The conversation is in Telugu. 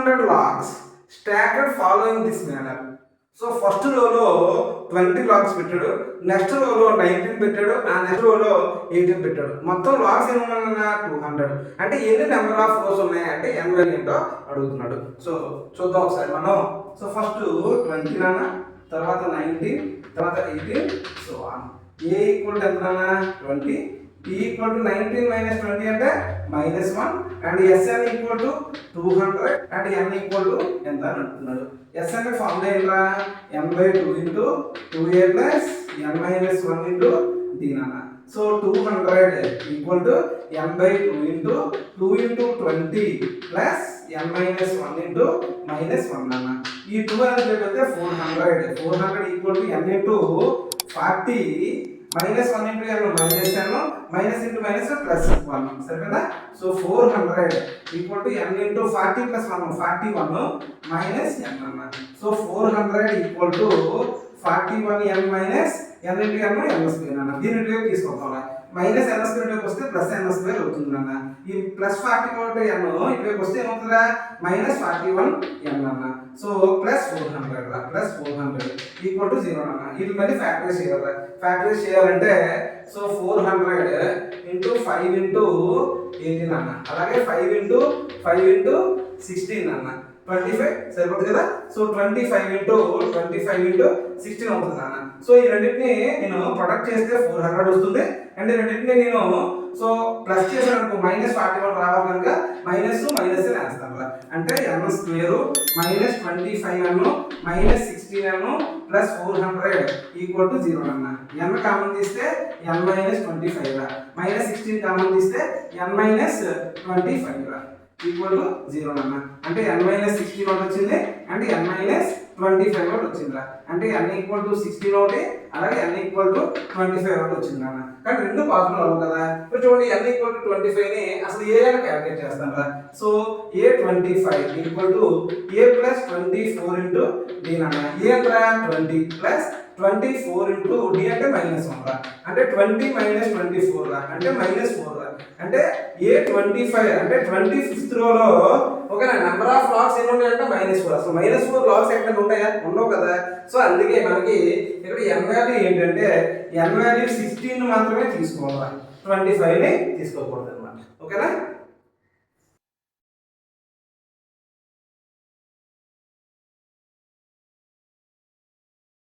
200 logs stacked following this manner. So first రోలో 20 లాగ్స్ పెట్టాడు, నెక్స్ట్ రోలో 19 పెట్టాడు, ఆ నెక్స్ట్ రోలో 18 పెట్టాడు. మొత్తం లాగ్స్ ఎన్ని ఉన్నాయి? 200. అంటే ఎన్ని నెంబర్ ఆఫ్ రోస్ ఉన్నాయి అంటే n వాల్యూ ఏంటో అడుగుతున్నాడు. సో చూద్దాం ఒకసారి మనం. సో ఫస్ట్ 20 నాన్న, తర్వాత 19, తర్వాత 18, సో a ఈక్వల్ టు ఎంత నాన్న? 20. t ఈక్వల్ టు 19 మైనస్ 20 అంటే -1 and sn equal to 200 and n equal to ఎంత అని అంటున్నాడు. sn ఫార్ములా ఏంట్రా? n/2 into 2a plus n minus 1 into d నాన్న. So 200 equal to n/2 into 2 into 20 plus n minus 1 into -1 నాన్న. ఈ 2 అనేది పెడితే 400 equal to n into 40 -1 into n minus into minus plus 1 సరేనా. So 400 equal to n into 40 plus 1 41 minus n అన్న. So 400 equal to 41 n minus n into n square అన్న. దీని ఇటువైపు తీసుకుంటాం. మైనస్ n స్క్వేర్ ఇటువైపు వస్తే ప్లస్ n స్క్వేర్ అవుతుంది అన్న. ఈ ప్లస్ 41 n ఇటువైపు వస్తే ఏమవుతుందా? మైనస్ 41 n అన్న. సో ప్లస్ 400 ఈక్వల్ టు 0 అన్న. ఇది మళ్ళీ ఫ్యాక్టరైజ్ చేయాలి. ఫ్యాక్టరైజ్ చేయాలంటే సో 400 ఇంటూ 5 ఇంటూ 18 అన్న, అలాగే 5 ఇంటూ 16 అన్న, 25 సరిపోతుంది కదా. సో 25 ఇంటూ 16 అవుతుంది అన్న. సో ఈ రెండింటిని నేను ప్రొడక్ట్ చేస్తే 400 వస్తుంది. అండ్ రెండింటిని నేను సో ప్లస్ చేసాను -41 రావాలి కనుక మైనస్ వేస్తాను. అంటే n square minus 25n minus 16n plus 400 equal to 0 అన్న. n కామన్ తీస్తే n మైనస్ 25 రా, మైనస్ 16 కామన్ తీస్తే n మైనస్ 25 రా ఈక్వల్ టు 0 అన్న. అంటే n మైనస్ 16 ఒకటి వచ్చింది అండ్ n మైనస్ 25 ఒకటి వచ్చిందిరా. అంటే n ఈక్వల్ టు 16 ఒకటి, అలాగే n ఈక్వల్ టు 25 ఒకటి వచ్చింది అన్న. కానీ రెండు పాజిటివ్ అవ్వవు కదా. ఇప్పుడు చూడండి n ఈక్వల్ టు 25 ని అసలు ఏ అని క్యాలిక్యులేట్ చేస్తాం రా. So a25 equal to a plus 24 into d అన్న. a అంటే 20 ప్లస్ 24 ఇంటూ d అంటే -1 రా. అంటే 20 మైనస్ 24 రా, అంటే -4 రా. అంటే a25 అంటే 25th రోలో ఒక నెంబర్ ఆఫ్ లాగ్స్ ఎన్ని ఉన్నాయంటే -4. అసలు -4 లాగ్స్ ఎక్కడ ఉంటాయా? ఉండవు కదా. సో అందుకే మనకి ఇక్కడ n వాల్యూ ఏంటంటే n వాల్యూ 16 మాత్రమే తీసుకోవాలి, 25ని తీసుకోకూడదు అన్నమాట. ఓకేనా?